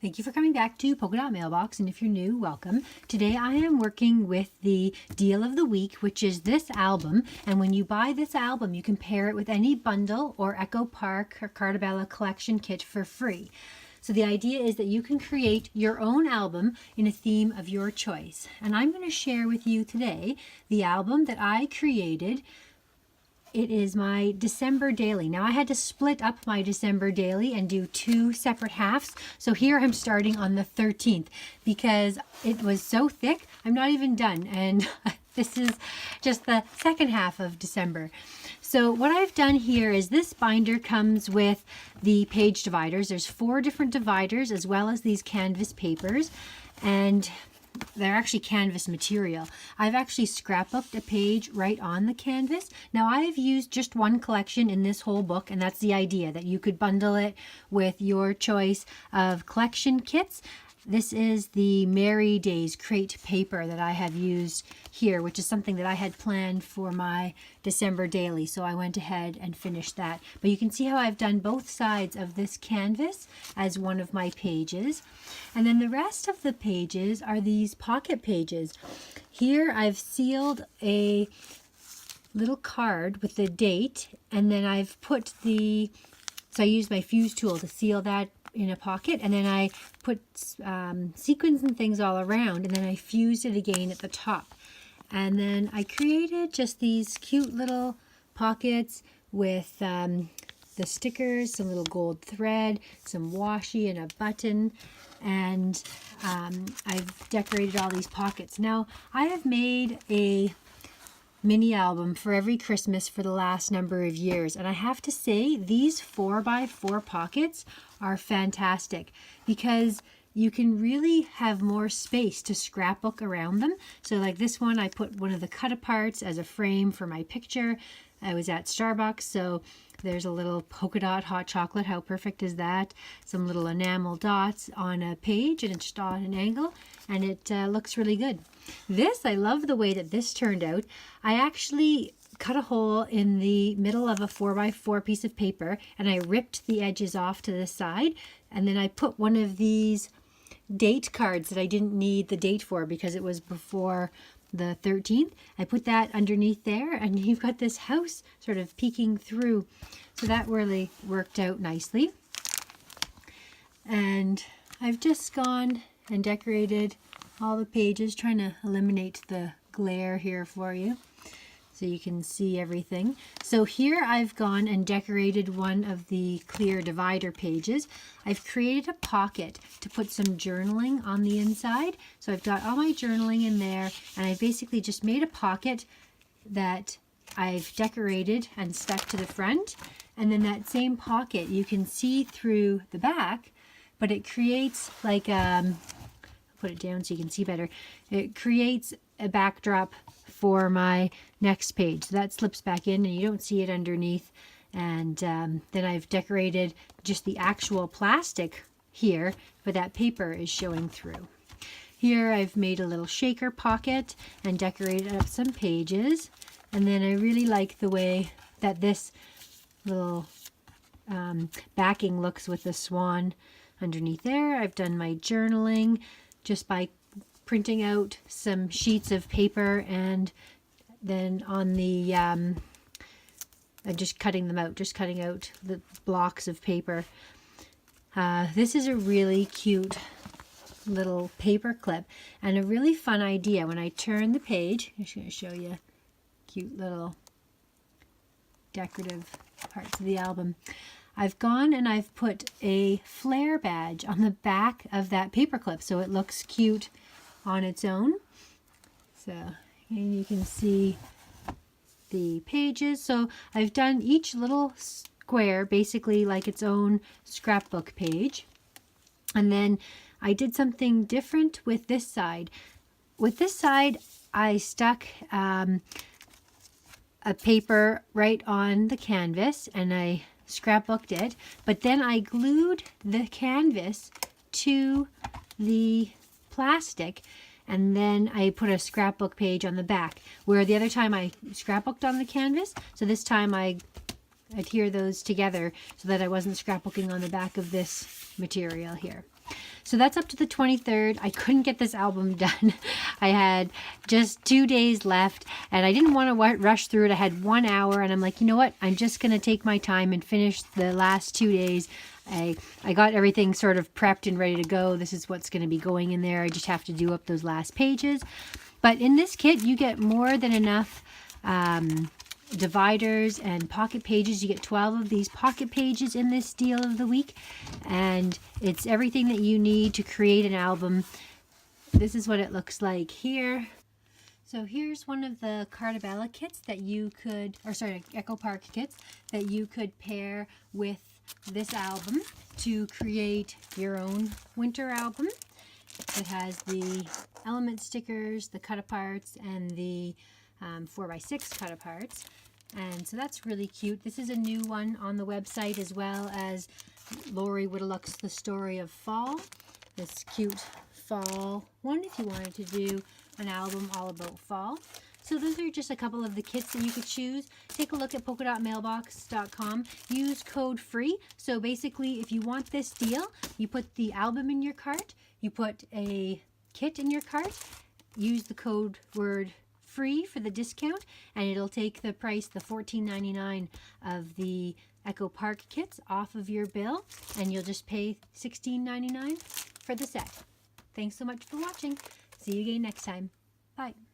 Thank you for coming back to Polka Dot Mailbox, and if you're new, welcome. Today I am working with the deal of the week, which is this album, and when you buy this album, you can pair it with any bundle or Echo Park or Carta Bella collection kit for free. So the idea is that you can create your own album in a theme of your choice. And I'm going to share with you today the album that I created. It is my December daily. Now I had to split up my December daily and do two separate halves. So here I'm starting on the 13th because it was so thick. I'm not even done. And this is just the second half of December. So what I've done here is this binder comes with the page dividers. There's 4 different dividers as well as these canvas papers. And they're actually canvas material. I've actually scrapbooked a page right on the canvas. Now I've used just one collection in this whole book, and that's the idea, that you could bundle it with your choice of collection kits. This is the Merry Days crate paper that I have used here, which is something that I had planned for my December daily, so I went ahead and finished that. But you can see how I've done both sides of this canvas as one of my pages. And then the rest of the pages are these pocket pages. Here I've sealed a little card with the date, and then I've put so I used my fuse tool to seal that in a pocket, and then I put sequins and things all around, and then I fused it again at the top. And then I created just these cute little pockets with the stickers, some little gold thread, some washi, and a button. And I've decorated all these pockets. Now, I have made a mini album for every Christmas for the last number of years, and I have to say these 4x4 pockets are fantastic because you can really have more space to scrapbook around them. So like this one, I put one of the cut aparts as a frame for my picture. I was at Starbucks, so there's a little polka dot hot chocolate. How perfect is that? Some little enamel dots on a page, and it's just on an angle, and it looks really good. This, I love the way that this turned out. I actually cut a hole in the middle of a 4x4 piece of paper, and I ripped the edges off to the side, and then I put one of these date cards that I didn't need the date for because it was before the 13th. I put that underneath there, and you've got this house sort of peeking through. So that really worked out nicely. And I've just gone and decorated all the pages, trying to eliminate the glare here for you so you can see everything. So here I've gone and decorated one of the clear divider pages. I've created a pocket to put some journaling on the inside. So I've got all my journaling in there, and I basically just made a pocket that I've decorated and stuck to the front. And then that same pocket, you can see through the back, but it creates like, put it down so you can see better. It creates a backdrop for my next page. So that slips back in and you don't see it underneath. And then I've decorated just the actual plastic here, but that paper is showing through. Here I've made a little shaker pocket and decorated up some pages. And then I really like the way that this little backing looks with the swan underneath there. I've done my journaling just by printing out some sheets of paper, and then on the just cutting them out, just cutting out the blocks of paper. This is a really cute little paper clip and a really fun idea. When I turn the page, I'm just going to show you cute little decorative parts of the album. I've gone and I've put a flare badge on the back of that paper clip so it looks cute on its own. So, and you can see the pages. So I've done each little square basically like its own scrapbook page. And then I did something different with this side. With this side, I stuck a paper right on the canvas and I scrapbooked it, but then I glued the canvas to the plastic, and then I put a scrapbook page on the back, where the other time I scrapbooked on the canvas. So this time I adhere those together so that I wasn't scrapbooking on the back of this material here. So that's up to the 23rd. I couldn't get this album done. I had just 2 days left and I didn't want to rush through it. I had 1 hour and I'm like, you know what? I'm just going to take my time and finish the last 2 days. I got everything sort of prepped and ready to go. This is what's going to be going in there. I just have to do up those last pages. But in this kit, you get more than enough dividers and pocket pages. You get 12 of these pocket pages in this deal of the week, and it's everything that you need to create an album. This is what it looks like here. So here's one of the Carta Bella kits that you could, or sorry, Echo Park kits that you could pair with this album to create your own winter album. It has the element stickers, the cut-aparts, and the 4x6 cut-aparts. And so that's really cute. This is a new one on the website, as well as Lori Whitlock's The Story of Fall. This cute fall one if you wanted to do an album all about fall. So those are just a couple of the kits that you could choose. Take a look at polkadotmailbox.com. Use code FREE. So basically, if you want this deal, you put the album in your cart, you put a kit in your cart, use the code word FREE for the discount, and it'll take the price, the $14.99 of the Echo Park kits off of your bill, and you'll just pay $16.99 for the set. Thanks so much for watching. See you again next time. Bye.